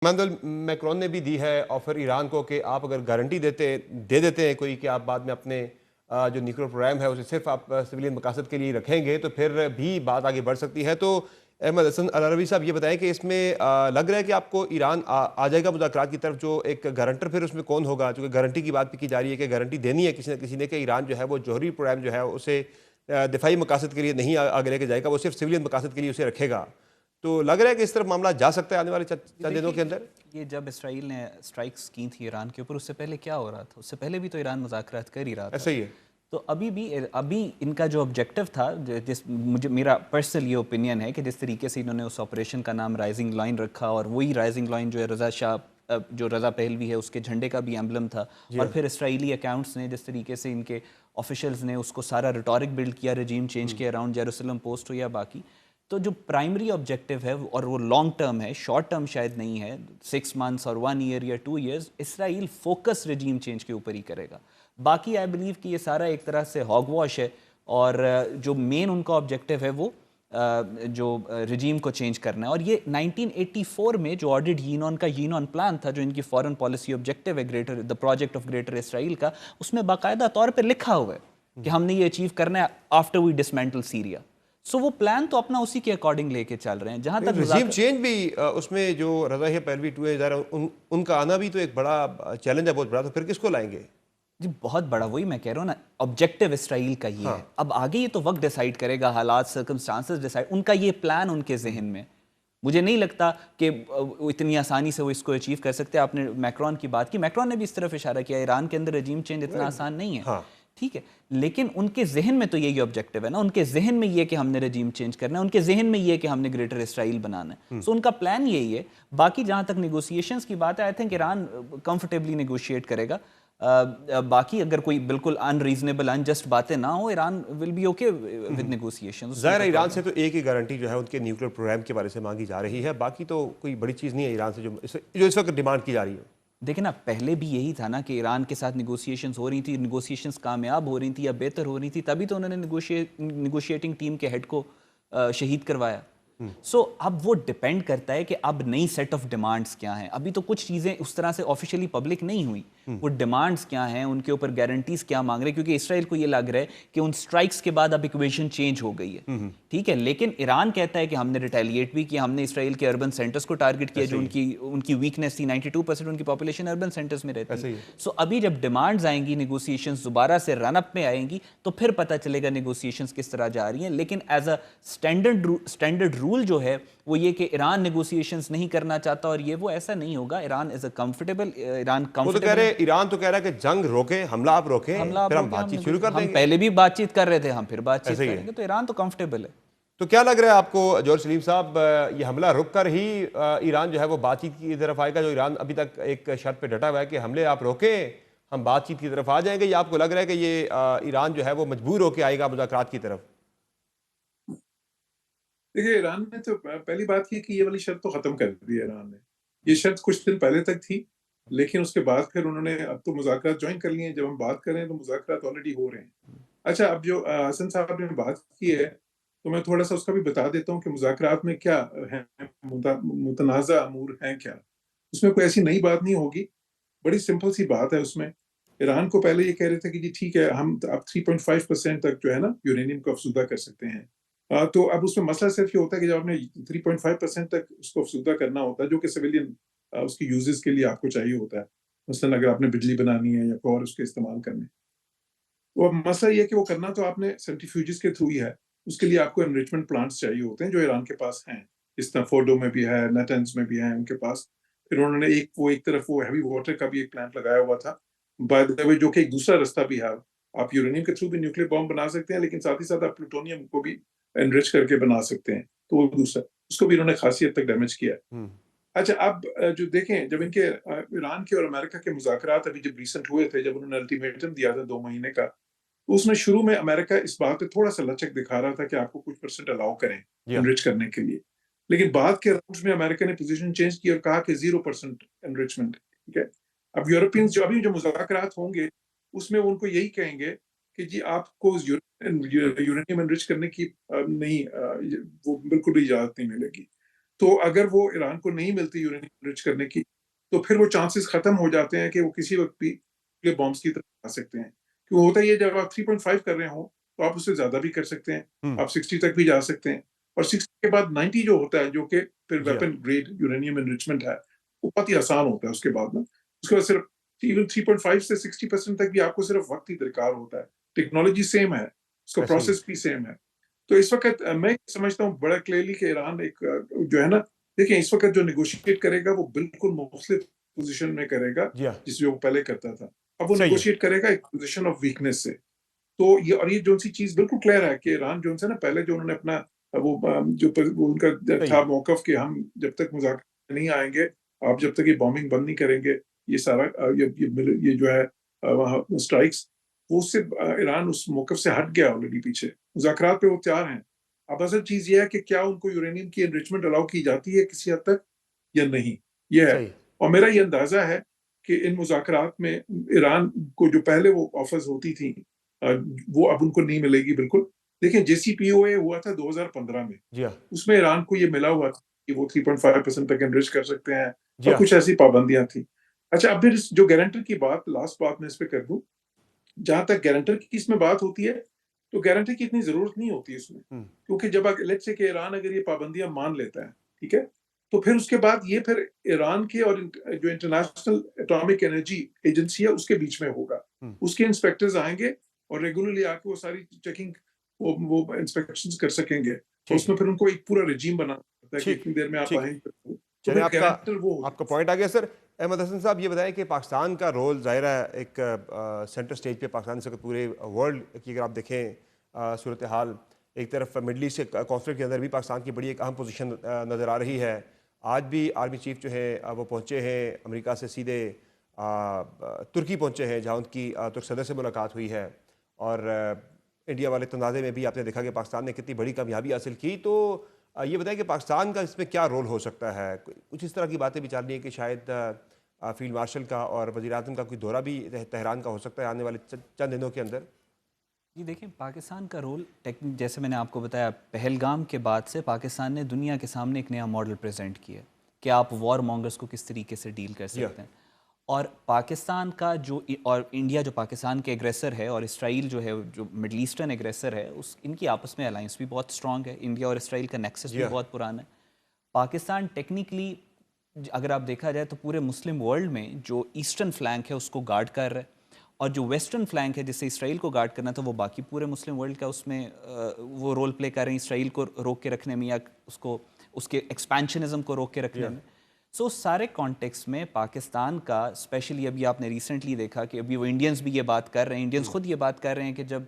Emmanuel Macron نے بھی دی ہے آفر ایران کو کہ آپ اگر گارنٹی دے دیتے ہیں کوئی کہ آپ بعد میں اپنے جو نیوکلیر پروگرام ہے اسے صرف آپ سویلین مقاصد کے لیے رکھیں گے تو پھر بھی بات آگے بڑھ سکتی ہے. تو احمد حسن العربی صاحب یہ بتائیں کہ اس میں لگ رہا ہے کہ آپ کو ایران آ جائے گا مذاکرات کی طرف, جو ایک گارنٹر پھر اس میں کون ہوگا, چونکہ گارنٹی کی بات بھی کی جا رہی ہے کہ گارنٹی دینی ہے کسی نہ کسی نے کہ ایران جو ہے وہ جوہری پروگرام جو ہے اسے دفاعی مقاصد کے لیے نہیں آگے لے کے جائے گا, وہ صرف سویلین مقاصد کے لیے اسے رکھے گا. تو لگ رہا ہے کہ اس طرف معاملہ جا سکتا ہے آنے والے چند دنوں کے اندر. یہ جب اسرائیل نے اسٹرائکس کی تھی ایران کے اوپر, اس سے پہلے کیا ہو رہا تھا؟ اس سے پہلے بھی تو ایران مذاکرات کر ہی رہا تھا. ایسا ہی ہے. تو ابھی ان کا جو آبجیکٹو تھا, میرا پرسنل یہ اوپینین ہے کہ جس طریقے سے انہوں نے اس آپریشن کا نام رائزنگ لائن رکھا, اور وہی رائزنگ لائن جو ہے رضا شاہ جو رضا پہلوی ہے اس کے جھنڈے کا بھی ایمبلم تھا, اور پھر اسرائیلی اکاؤنٹس نے جس طریقے سے ان کے آفیشلز نے اس کو سارا ریٹورک بلڈ کیا رجیم چینج کے اراؤنڈ جیروسلم پوسٹ ہو یا باقی. تو جو پرائمری آبجیکٹیو ہے اور وہ لانگ ٹرم ہے, شارٹ ٹرم شاید نہیں ہے 6 months اور 1 year یا 2 years, اسرائیل فوکس رجیم چینج کے اوپر ہی کرے گا. باقی آئی بلیو کہ یہ سارا ایک طرح سے ہاگ واش ہے, اور جو مین ان کا آبجیکٹیو ہے وہ جو رجیم کو چینج کرنا ہے. اور یہ 1984 میں جو آڈیڈ یینون کا یینون پلان تھا, جو ان کی فارن پالیسی آبجیکٹیو ہے دا پروجیکٹ آف گریٹر اسرائیل کا, اس میں باقاعدہ طور پہ لکھا ہوا ہے کہ ہم نے یہ اچیو کرنا ہے آفٹر وی ڈسمینٹل سیریا. سو وہ پلان تو اپنا اسی کے اکارڈنگ لے کے چل رہے ہیں. جہاں تک رجیم چینج بھی اس میں جو رضا پہلوی ٹو ان کا آنا بھی تو ایک بڑا چیلنج ہے, بہت بڑا. تو پھر کس کو لائیں گے؟ جی بہت بڑا, وہی میں کہہ رہا ہوں نا, آبجیکٹیو اسرائیل کا یہ ہے. اب آگے یہ تو وقت ڈیسائیڈ کرے گا, حالات سرکمسٹانسز ڈیسائیڈ. ان کا یہ پلان ان کے ذہن میں, مجھے نہیں لگتا کہ اتنی آسانی سے وہ اس کو اچیو کر سکتے. آپ نے میکرون کی بات کی, میکرون نے بھی اس طرف اشارہ کیا ایران کے اندر رجیم چینج اتنا آسان نہیں ہے. ٹھیک ہے, لیکن ان کے ذہن میں تو یہی آبجیکٹیو ہے نا, ان کے ذہن میں یہ کہ ہم نے رجیم چینج کرنا ہے, ان کے ذہن میں یہ کہ ہم نے گریٹر اسرائیل بنانا ہے. سو ان کا پلان یہی ہے. باقی جہاں تک نیگوسیشنز کی بات ہے, I think Iran comfortably negotiate کرے گا. باقی اگر کوئی بالکل ان ریزنیبل ان جسٹ باتیں نہ ہو, Iran will be okay with negotiations. ظاہر ہے ایران سے تو ایک ہی گارنٹی جو ہے ان کے نیوکلیر پروگرام کے بارے سے مانگی جا رہی ہے, باقی تو کوئی بڑی چیز نہیں ہے ایران سے جو اس وقت ڈیمانڈ کی جا رہی ہے. دیکھیں نا, پہلے بھی یہی تھا نا کہ ایران کے ساتھ نیگوسیشنز ہو رہی تھی, نیگوسیشنز کامیاب ہو رہی تھی یا بہتر ہو رہی تھی, تبھی تو انہوں نے نیگوشیٹنگ ٹیم کے ہیڈ کو شہید کروایا. سو اب وہ ڈیپینڈ کرتا ہے کہ اب نئی سیٹ آف ڈیمانڈز کیا ہیں. ابھی تو کچھ چیزیں اس طرح سے آفیشیلی پبلک نہیں ہوئی, وہ ڈیمانڈز کیا ہیں, ان کے اوپر گارنٹیز کیا مانگ رہے ہیں, کیونکہ اسرائیل کو یہ لگ رہا ہے کہ ان سٹرائکس کے بعد اب ایکویشن چینج ہو گئی ہے. ٹھیک ہے, لیکن ایران کہتا ہے کہ ہم نے ریٹیلیٹ بھی کیا, ہم نے اسرائیل کے اربن سینٹرز کو ٹارگٹ کیا جو ان کی ویکنیس تھی. 92% ان کی پاپولیشن اربن سینٹرز میں رہتی ہے. سو ابھی جب ڈیمانڈز آئیں گی, نیگوسیشنز دوبارہ سے رن اپ میں آئیں گی, تو پھر پتہ چلے گا نیگوسیشنز کس طرح جا رہی ہیں. لیکن ایز اے اسٹینڈرڈ رول جو ہے وہ یہ کہ ایران نیگوسیشنز نہیں کرنا چاہتا, اور یہ وہ ایسا نہیں ہوگا. ایران از اے کمفرٹیبل, ایران تو کہہ رہا ہے کہ جنگ روکیں, حملہ آپ روکیں, پھر ہم بات چیت شروع کر دیں گے. ہم پہلے بھی بات چیت کر رہے تھے, ہم پھر بات چیت کریں گے. تو ایران تو کمفرٹیبل ہے. تو کیا لگ رہا ہے آپ کو جوہر سلیم صاحب, یہ حملہ رک کر ہی ایران جو ہے وہ بات چیت کی طرف آئے گا, جو ایران ابھی تک ایک شرط پہ ڈٹا ہوا ہے کہ حملے آپ روکیں ہم بات چیت کی طرف آ جائیں گے, یا آپ کو لگ رہا ہے کہ یہ ایران جو ہے وہ مجبور ہو کے آئے گا مذاکرات کی طرف؟ دیکھیے, ایران نے تو پہلی بات کی کہ یہ والی شرط تو ختم کر دی ہے ایران نے. یہ شرط کچھ دن پہلے تک تھی, لیکن اس کے بعد پھر انہوں نے اب تو مذاکرات جوائن کر لیے ہیں. جب ہم بات کر رہے ہیں تو مذاکرات آلریڈی ہو رہے ہیں. اچھا, اب جو حسن صاحب نے بات کی ہے تو میں تھوڑا سا اس کا بھی بتا دیتا ہوں کہ مذاکرات میں کیا ہیں, متنازع امور ہیں کیا. اس میں کوئی ایسی نئی بات نہیں ہوگی, بڑی سمپل سی بات ہے. اس میں ایران کو پہلے یہ کہہ رہے تھے کہ جی ٹھیک ہے, ہم اب 3.5% تک جو ہے نا یورینیم کو افزودہ کر سکتے ہیں. تو اب اس میں مسئلہ صرف یہ ہوتا ہے کہ جب آپ نے 3.5% تک اس کو افزودہ کرنا ہوتا ہے, جو کہ سویلین اس کی یوزز کے لیے آپ کو چاہیے ہوتا ہے, مثلاً اگر آپ نے بجلی بنانی ہے یا کوئی اور اس کے استعمال کرنے, تو اب مسئلہ یہ کہ وہ کرنا تو آپ نے سینٹریفیوجز کے تھرو ہی ہے. اس کے لیے آپ کو انریچمنٹ پلانٹس چاہیے ہوتے ہیں, جو ایران کے پاس ہیں, اس طرح فورڈو میں بھی ہے, نیٹنز میں بھی ہیں ان کے پاس. پھر انہوں نے ایک طرف وہ ہیوی واٹر کا بھی ایک پلانٹ لگایا ہوا تھا, بائی دا وے, جو کہ ایک دوسرا رستہ بھی ہے. آپ یورینیم کے تھرو بھی نیوکلیر بام بنا سکتے ہیں, لیکن ساتھ ہی ساتھ آپ پلوٹونیم کو بھی انرچ کر کے بنا سکتے ہیں. تو وہ دوسرا, اس کو بھی انہوں نے خاصی حد تک ڈیمیج کیا ہے. اچھا, اب جو دیکھیں, جب ان کے ایران کے اور امریکہ کے مذاکرات ابھی جب ریسنٹ ہوئے تھے, جب انہوں نے الٹیمیٹم دیا تھا 2 مہینے کا, تو اس میں شروع میں امریکہ اس بات پہ تھوڑا سا لچک دکھا رہا تھا کہ آپ کو کچھ پرسنٹ الاؤ کریں انرچ کرنے کے لیے. لیکن بعد کے راؤنڈز میں امریکہ نے پوزیشن چینج کی اور کہا کہ 0% انرچمنٹ. ٹھیک ہے, اب یورپینز جو مذاکرات ہوں گے اس میں ان کو یہی کہیں گے کہ جی آپ کو یورینیم انرچ کرنے کی نہیں, وہ بالکل بھی اجازت نہیں ملے گی. تو اگر وہ ایران کو نہیں ملتی یورینیم انرچ کرنے کی تو پھر وہ چانسز ختم ہو جاتے ہیں کہ وہ کسی وقت بھی بامبس کی طرف آ سکتے ہیں. کیوں ہوتا یہ جب آپ 3.5 کر رہے ہوں تو آپ اس سے زیادہ بھی کر سکتے ہیں, آپ 60 تک بھی جا سکتے ہیں, اور 60 کے بعد 90 جو ہوتا ہے جو کہ پھر ویپن گریڈ یورینیم انرچمنٹ ہے وہ بہت ہی آسان ہوتا ہے. اس کے بعد نا اس کے بعد صرف ایون 3.5 سے 60% تک بھی آپ کو صرف وقت ہی درکار ہوتا ہے. ٹیکنالوجی سیم ہے, اس کا پروسیس بھی سیم ہے. تو اس وقت میں سمجھتا ہوں بڑا کلیئرلی کہ ایران ایک جو ہے نا, دیکھیں اس وقت جو نیگوشیٹ کرے گا وہ بالکل مختلف پوزیشن میں کرے گا جس جو وہ پہلے کرتا تھا. اب وہ نیگوشیٹ کرے گا ایک پوزیشن آف ویکنس سے. تو یہ اور یہ جو سی چیز بالکل کلیئر ہے کہ ایران جو ہے نا پہلے جو انہوں نے اپنا وہ ان کا تھا موقف کہ ہم جب تک مذاکرات نہیں آئیں گے, آپ جب تک یہ بامبنگ بند نہیں کریں گے, یہ سارا یہ جو ہے وہاں اسٹرائکس, وہ اس سے ایران اس موقف سے ہٹ گیا آلریڈی پیچھے. مذاکرات پہ وہ تیار ہیں. اب اصل چیز یہ ہے کہ کیا ان کو یورینیم کی انریچمنٹ الاؤ کی جاتی ہے کسی حد تک یا نہیں, یہ ہے. اور میرا یہ اندازہ ہے کہ ان مذاکرات میں ایران کو جو پہلے وہ آفرز ہوتی تھیں وہ اب ان کو نہیں ملے گی بالکل. دیکھیں جے سی پی او اے ہوا تھا 2015 میں, اس میں ایران کو یہ ملا ہوا تھا کہ وہ 3.5% تک انرچ کر سکتے ہیں اور کچھ ایسی پابندیاں تھیں. اچھا اب پھر جو گارنٹر کی بات, لاسٹ بات میں اس پہ کر دوں, جہاں تک گارنٹر کی اس میں بات ہوتی ہے تو گارنٹر کی اتنی ضرورت نہیں ہوتی اس میں, کیونکہ جب لیٹس سے کہ ایران اگر یہ پابندیاں مان لیتا ہے, ٹھیک ہے, تو پھر اس کے بعد یہ پھر ایران کے اور جو انٹرنیشنل اٹامک انرجی ایجنسی ہے اس کے بیچ میں ہوگا. اس کے انسپیکٹرز آئیں گے اور ریگولرلی آ کے وہ ساری چیکنگ وہ انسپیکشنز کر سکیں گے. تو اس میں پھر ان کو ایک پورا رجیم بنانا پڑتا ہے کہ اتنی دیر میں آپ آئیں گے. چلیں آپ کا پوائنٹ آ گیا سر. احمد حسن صاحب یہ بتائیں کہ پاکستان کا رول ظاہر ہے ایک سینٹر سٹیج پہ پاکستان سے پورے ورلڈ کی اگر آپ دیکھیں صورتحال, ایک طرف مڈل ایسٹ کے کانفلکٹ کے اندر بھی پاکستان کی بڑی ایک اہم پوزیشن نظر آ رہی ہے. آج بھی آرمی چیف جو ہے وہ پہنچے ہیں امریکہ سے سیدھے ترکی پہنچے ہیں جہاں ان کی ترک صدر سے ملاقات ہوئی ہے, اور انڈیا والے تنازع میں بھی آپ نے دیکھا کہ پاکستان نے کتنی بڑی کامیابی حاصل کی. تو یہ بتائیں کہ پاکستان کا اس میں کیا رول ہو سکتا ہے؟ کچھ اس طرح کی باتیں بھی چل رہی ہیں کہ شاید فیلڈ مارشل کا اور وزیر اعظم کا کوئی دورہ بھی تہران کا ہو سکتا ہے آنے والے چند دنوں کے اندر. جی دیکھیں, پاکستان کا رول جیسے میں نے آپ کو بتایا, پہلگام کے بعد سے پاکستان نے دنیا کے سامنے ایک نیا ماڈل پریزنٹ کیا کہ آپ وار مونگرز کو کس طریقے سے ڈیل کر سکتے ہیں. اور پاکستان کا اور انڈیا جو پاکستان کے ایگریسر ہے, اور اسرائیل جو ہے جو مڈل ایسٹرن ایگریسر ہے, ان کی آپس میں الائنس بھی بہت اسٹرانگ ہے. انڈیا اور اسرائیل کا نیکسس بھی بہت پرانا ہے. پاکستان ٹیکنیکلی اگر آپ دیکھا جائے تو پورے مسلم ورلڈ میں جو ایسٹرن فلینک ہے اس کو گارڈ کر رہا ہے, اور جو ویسٹرن فلینک ہے جس سے اسرائیل کو گارڈ کرنا تھا وہ باقی پورے مسلم ورلڈ کا اس میں وہ رول پلے کر رہے ہیں اسرائیل کو روک کے رکھنے میں یا اس کے ایکسپینشنزم کو روک کے رکھنے میں. سو سارے کانٹیکس میں پاکستان کا اسپیشلی ابھی آپ نے ریسنٹلی دیکھا کہ ابھی وہ انڈینز بھی یہ بات کر رہے ہیں, انڈینز خود یہ بات کر رہے ہیں کہ جب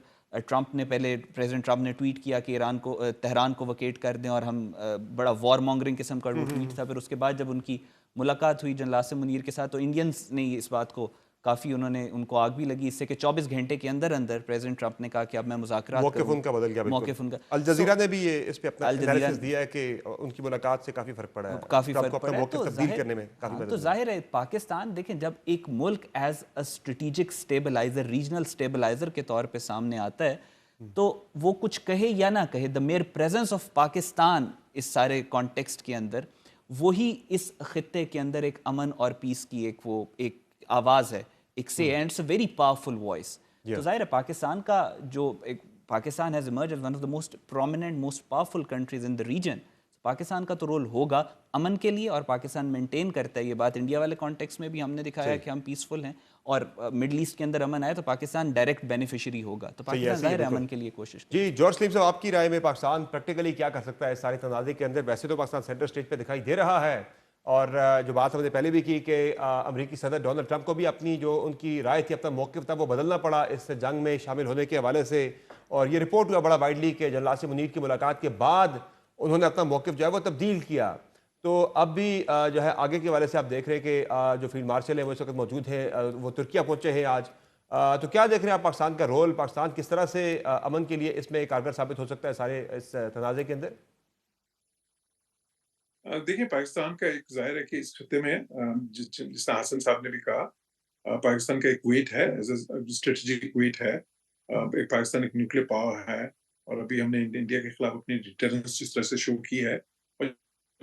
ٹرمپ نے پریزیڈنٹ ٹرمپ نے ٹویٹ کیا کہ ایران کو تہران کو ویکیٹ کر دیں, اور ہم بڑا وار مونگرنگ قسم کا وہ ٹویٹ تھا. پھر اس کے بعد جب ان کی ملاقات ہوئی جنرل عاصم منیر کے ساتھ تو انڈینز نے اس بات کو کافی ان کو آگ بھی لگی اس سے کہ 24 گھنٹے کے اندر پریزیڈنٹ ٹرمپ نے کہا کہ اب میں مذاکرات موقف ان کا بدل گیا. موقف ان کا الجزیرہ نے بھی یہ اس پہ اپنا انالیسس دیا ہے کہ ان کی ملاقات سے کافی فرق پڑا ہے, کافی فرق پڑا ہے. موقف تبدیل کرنے میں کافی مدد. تو ظاہر ہے پاکستان دیکھیں جب ایک ملک as a strategic stabiliser, regional stabiliser کے طور پہ سامنے آتا ہے تو وہ کچھ کہے یا نہ کہے, دا میئر پریزنس آف پاکستان اس سارے کانٹیکسٹ کے اندر وہی اس خطے کے اندر ایک امن اور پیس کی ایک آواز ہے, ایک سے and it's a very powerful voice. تو ظاہر ہے پاکستان کا جو Pakistan has emerged as one of the most prominent most powerful countries in the region. Pakistan کا تو رول ہوگا امن کے لیے, اور پاکستان مینٹین کرتا ہے یہ بات. انڈیا والے کانٹیکس میں بھی ہم نے دکھایا کہ ہم پیسفل ہیں, اور مڈل ایسٹ کے اندر امن آئے تو پاکستان ڈائریکٹ بینیفیشری ہوگا. تو پاکستان ظاہر ہے امن کے لیے کوشش کرے. جی جارج سلیم صاحب, آپ کی رائے میں پاکستان پریکٹیکلی کیا کر سکتا ہے اس سارے تنازع کے اندر؟ ویسے تو پاکستان سینٹر اسٹیج پہ دکھائی دے رہا ہے, اور جو بات ہم نے پہلے بھی کی کہ امریکی صدر ڈونلڈ ٹرمپ کو بھی اپنی جو ان کی رائے تھی, اپنا موقف تھا, وہ بدلنا پڑا اس جنگ میں شامل ہونے کے حوالے سے. اور یہ رپورٹ ہوا بڑا وائڈلی کہ جنرل عاصم منیر کی ملاقات کے بعد انہوں نے اپنا موقف جو ہے وہ تبدیل کیا. تو اب بھی جو ہے آگے کے حوالے سے آپ دیکھ رہے ہیں کہ جو فیلڈ مارشل ہیں وہ اس وقت موجود ہیں, وہ ترکیہ پہنچے ہیں آج. تو کیا دیکھ رہے ہیں آپ پاکستان کا رول؟ پاکستان کس طرح سے امن کے لیے اس میں کارگر ثابت ہو سکتا ہے سارے اس تنازع کے اندر؟ دیکھیں پاکستان کا ایک ظاہر ہے کہ اس خطے میں جس طرح حسن صاحب نے بھی کہا, پاکستان کا ایک ویٹ ہے, اسٹریٹجک ویٹ ہے. ایک پاکستان ایک نیوکلیر پاور ہے, اور ابھی ہم نے انڈیا کے خلاف اپنی ڈیٹرنس جس طرح سے شو کی ہے, اور